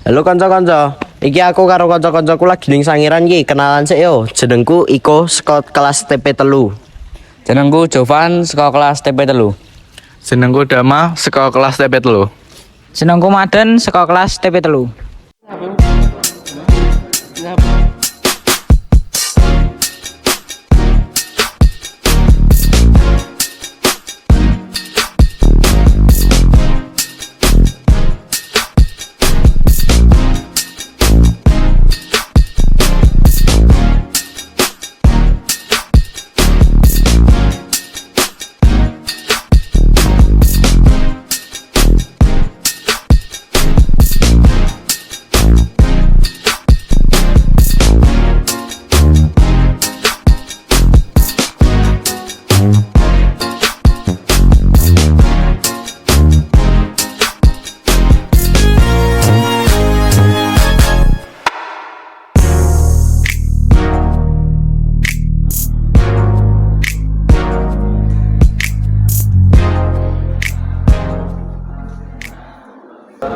Halo kanca-kanca, iki aku karo kanca-kancaku lagi ning Sangiran iki, kenalan sik yo. Jenengku Iko saka kelas TP3. Jenengku Jovan saka kelas TP3. Jenengku Dama saka kelas TP3. Jenengku Maden saka kelas TP3.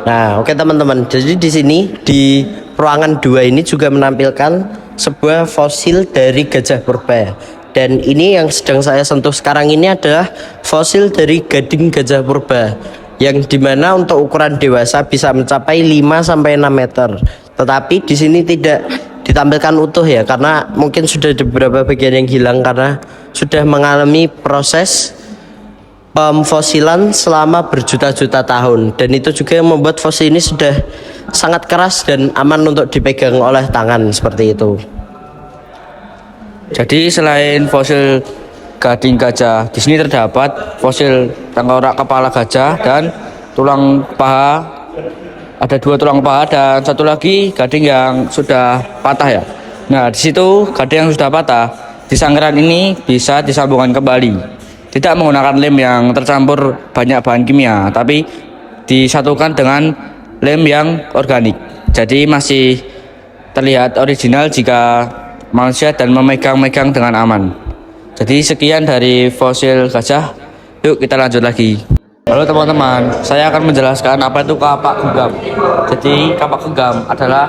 Nah, oke teman-teman. Jadi di sini di ruangan 2 ini juga menampilkan sebuah fosil dari gajah purba. Dan ini yang sedang saya sentuh sekarang ini adalah fosil dari gading gajah purba yang dimana untuk ukuran dewasa bisa mencapai 5 sampai 6 meter. Tetapi di sini tidak ditampilkan utuh ya, karena mungkin sudah ada beberapa bagian yang hilang karena sudah mengalami proses pemfosilan selama berjuta-juta tahun, dan itu juga yang membuat fosil ini sudah sangat keras dan aman untuk dipegang oleh tangan seperti itu. Jadi selain fosil gading gajah, di sini terdapat fosil tengkorak kepala gajah dan tulang paha. Ada 2 tulang paha dan satu lagi gading yang sudah patah ya. Nah, di situ gading yang sudah patah di Sangiran ini bisa disambungkan kembali. Tidak menggunakan lem yang tercampur banyak bahan kimia, tapi disatukan dengan lem yang organik. Jadi masih terlihat original jika manusia dan memegang-megang dengan aman. Jadi sekian dari fosil gajah. Yuk kita lanjut lagi. Halo teman-teman, saya akan menjelaskan apa itu kapak genggam. Jadi kapak genggam adalah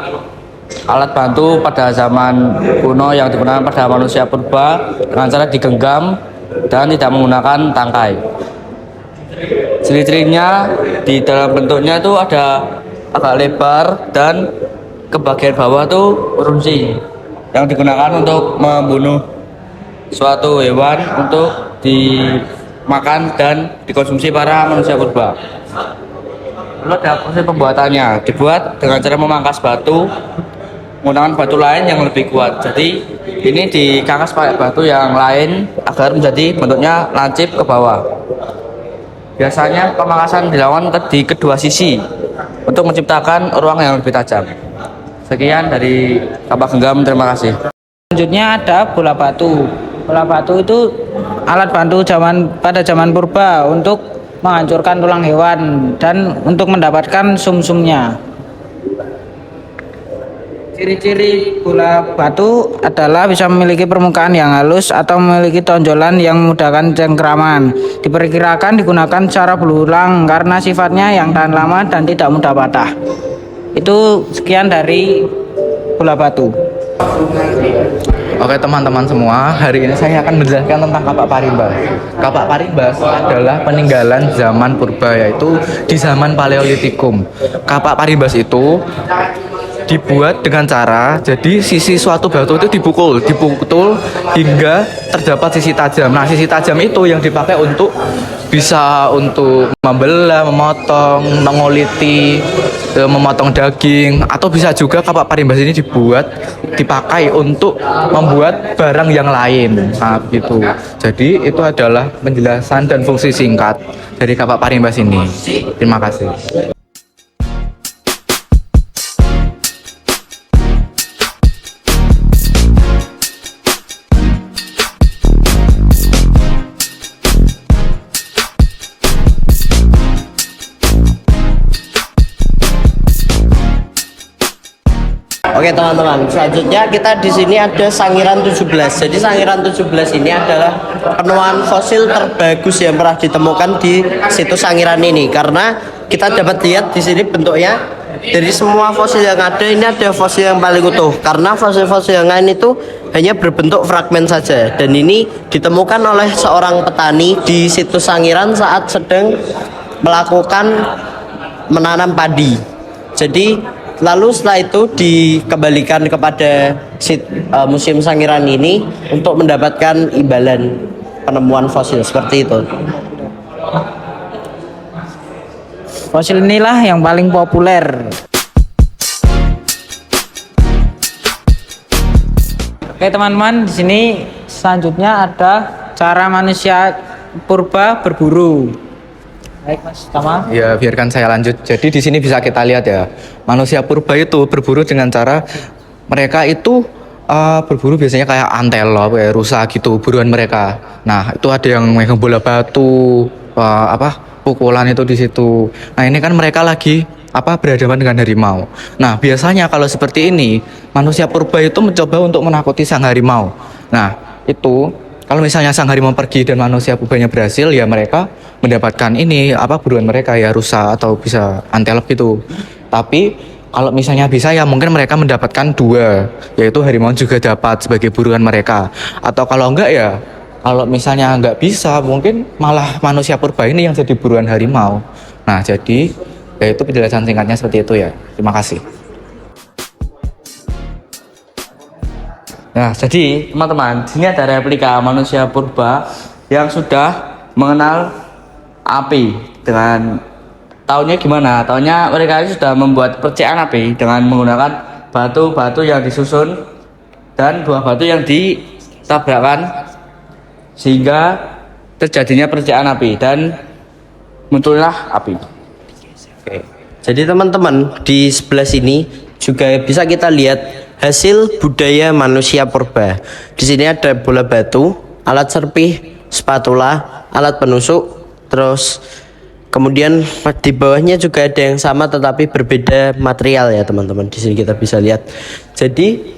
alat bantu pada zaman kuno yang digunakan pada manusia purba dengan cara digenggam dan tidak menggunakan tangkai. Ciri-cirinya di dalam bentuknya itu ada agak lebar dan ke bagian bawah tuh runcing yang digunakan untuk membunuh suatu hewan untuk dimakan dan dikonsumsi para manusia purba. Lalu ada proses pembuatannya, dibuat dengan cara memangkas batu menggunakan batu lain yang lebih kuat. Jadi ini dikangkas pakai batu yang lain agar menjadi bentuknya lancip ke bawah. Biasanya pemangkasan dilakukan di kedua sisi untuk menciptakan ruang yang lebih tajam. Sekian dari kapak genggam, terima kasih. Selanjutnya ada bola batu. Bola batu itu alat bantu pada zaman purba untuk menghancurkan tulang hewan dan untuk mendapatkan sumsumnya. Ciri-ciri bola batu adalah bisa memiliki permukaan yang halus atau memiliki tonjolan yang memudahkan cengkraman. Diperkirakan digunakan secara berulang karena sifatnya yang tahan lama dan tidak mudah patah. Itu sekian dari bola batu. Oke teman-teman semua, hari ini saya akan menjelaskan tentang kapak parimbas. Kapak parimbas adalah peninggalan zaman purba, yaitu di zaman Paleolitikum. Kapak parimbas itu dibuat dengan cara jadi sisi suatu batu itu dipukul hingga terdapat sisi tajam. Nah, sisi tajam itu yang dipakai untuk bisa untuk membelah, memotong, menguliti, memotong daging, atau bisa juga kapak parimbas ini dipakai untuk membuat barang yang lain. Nah, begitu. Jadi itu adalah penjelasan dan fungsi singkat dari kapak parimbas ini. Terima kasih. Oke teman-teman, selanjutnya kita di sini ada Sangiran 17. Jadi Sangiran 17 ini adalah penemuan fosil terbagus yang pernah ditemukan di situs Sangiran ini, karena kita dapat lihat di sini bentuknya dari semua fosil yang ada ini ada fosil yang paling utuh karena fosil-fosil yang lain itu hanya berbentuk fragmen saja dan ini ditemukan oleh seorang petani di situs Sangiran saat sedang melakukan menanam padi. Jadi lalu setelah itu dikembalikan kepada Museum Sangiran ini untuk mendapatkan imbalan penemuan fosil seperti itu. Fosil inilah yang paling populer. Oke teman-teman, di sini selanjutnya ada cara manusia purba berburu. Baik Mas Tama. Ya, biarkan saya lanjut. Jadi di sini bisa kita lihat ya, manusia purba itu berburu dengan cara mereka itu berburu biasanya kayak antelop, kayak rusa gitu buruan mereka. Nah, itu ada yang megang bola batu, pukulan itu di situ. Nah, ini kan mereka lagi berhadapan dengan harimau. Nah, biasanya kalau seperti ini, manusia purba itu mencoba untuk menakuti sang harimau. Nah, itu kalau misalnya sang harimau pergi dan manusia purbanya berhasil, ya mereka mendapatkan ini buruan mereka ya rusa atau bisa antelop gitu. Tapi kalau misalnya bisa ya mungkin mereka mendapatkan dua, yaitu harimau juga dapat sebagai buruan mereka. Atau kalau enggak ya, kalau misalnya enggak bisa mungkin malah manusia purba ini yang jadi buruan harimau. Nah jadi ya itu penjelasan singkatnya seperti itu ya. Terima kasih. Nah, jadi teman-teman, di sini ada replika manusia purba yang sudah mengenal api. Dengan tahunnya gimana? Tahunnya mereka sudah membuat percikan api dengan menggunakan batu-batu yang disusun dan buah batu yang ditabrakkan sehingga terjadinya percikan api dan muncullah api. Oke. Jadi teman-teman di sebelah sini juga bisa kita lihat hasil budaya manusia purba. Di sini ada bola batu, alat serpih, spatula, alat penusuk, terus kemudian di bawahnya juga ada yang sama tetapi berbeda material ya teman-teman. Di sini kita bisa lihat. Jadi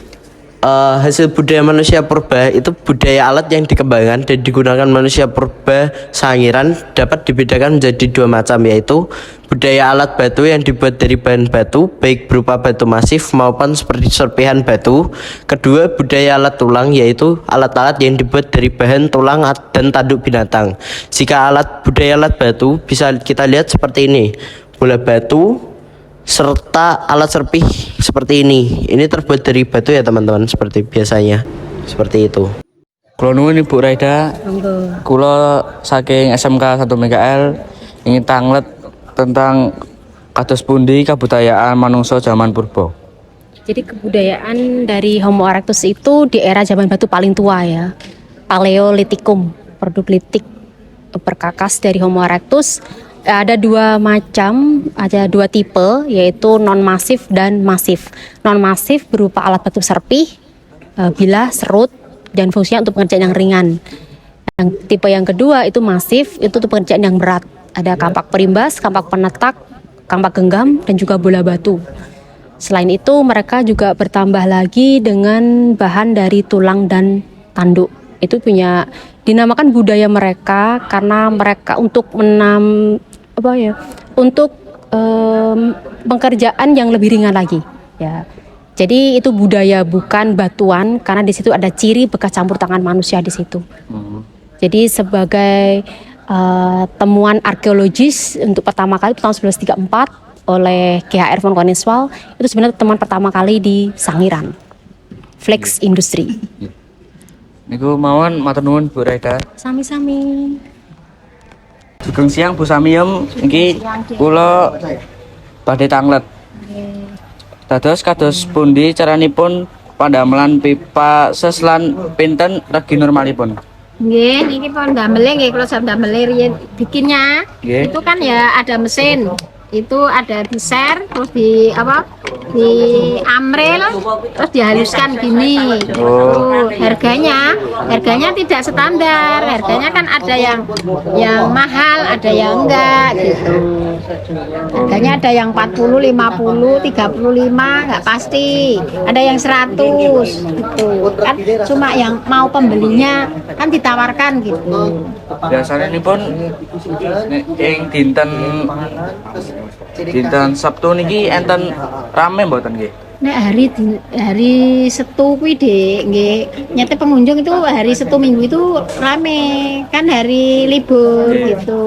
hasil budaya manusia purba itu budaya alat yang dikembangkan dan digunakan manusia purba Sangiran dapat dibedakan menjadi dua macam, yaitu budaya alat batu yang dibuat dari bahan batu baik berupa batu masif maupun seperti serpihan batu. Kedua, budaya alat tulang, yaitu alat-alat yang dibuat dari bahan tulang dan tanduk binatang. Jika budaya alat batu bisa kita lihat seperti ini, bola batu serta alat serpih seperti ini. Ini terbuat dari batu ya teman-teman, seperti biasanya. Seperti itu. Kula nuwun Ibu Raida. Kula saking SMK 1 MKL ingin tanglet tentang kados pundi kabudayaan manungsa zaman purba. Jadi kebudayaan dari Homo erectus itu di era zaman batu paling tua ya. Paleolitikum, produk litik perkakas dari Homo erectus. Ada dua macam, ada dua tipe, yaitu non-masif dan masif. Non-masif berupa alat batu serpih, bilah, serut, dan fungsinya untuk pekerjaan yang ringan. Yang tipe yang kedua itu masif, itu untuk pekerjaan yang berat. Ada kampak perimbas, kampak penetak, kampak genggam, dan juga bola batu. Selain itu mereka juga bertambah lagi dengan bahan dari tulang dan tanduk. Itu dinamakan budaya mereka karena mereka untuk pekerjaan yang lebih ringan lagi ya. Jadi itu budaya bukan batuan karena di situ ada ciri bekas campur tangan manusia di situ. Jadi sebagai temuan arkeologis untuk pertama kali tahun 1934 oleh KHR von Koningswald, itu sebenarnya temuan pertama kali di Sangiran. Flex Industri. Niku mawon matur nuwun Bu Raida. Sami-sami. Sugeng siang Bu Samiem, iki kula badhe tanglet. Kados pundi caranipun pandamelan pipa ses lan pinten regi normalipun? Nggih, niki pun ndamele nggih kula jam ndamele riyen bikinnya. Nggih. Itu kan ya ada mesin. Itu ada di share terus di amril terus dihaluskan gini. Harganya tidak standar. Harganya kan ada yang mahal, ada yang enggak gitu. Harganya ada yang 40, 50, 35 enggak pasti. Ada yang 100 gitu. Kan cuma yang mau pembelinya kan ditawarkan gitu. Biasanya nipun ing dinten Dinten Sabtu niki enten rame mboten nggih? Nek hari Setu kuwi Dik, nggih. Nyate pengunjung itu hari Setu Minggu itu rame, kan hari libur gitu.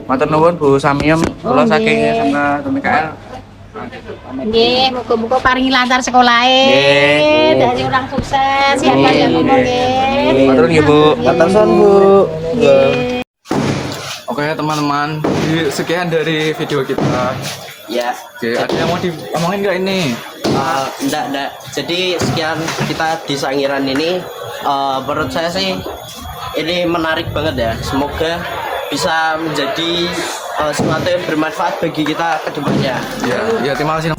Matur nuwun Bu Samiem, kula saking SMA Mikael. Nggih, muga-muga paringi lancar sekolahe. Nggih. Dari orang sukses, ya panjang umur nggih. Matur nggih Bu. Matur suwun Bu. Oke teman-teman, sekian dari video kita. Ya. Oke, ada yang mau diomongin nggak ini? Enggak. Jadi sekian kita di Sangiran ini, menurut saya sih ini menarik banget ya. Semoga bisa menjadi sesuatu yang bermanfaat bagi kita ke depannya. Ya terima kasih.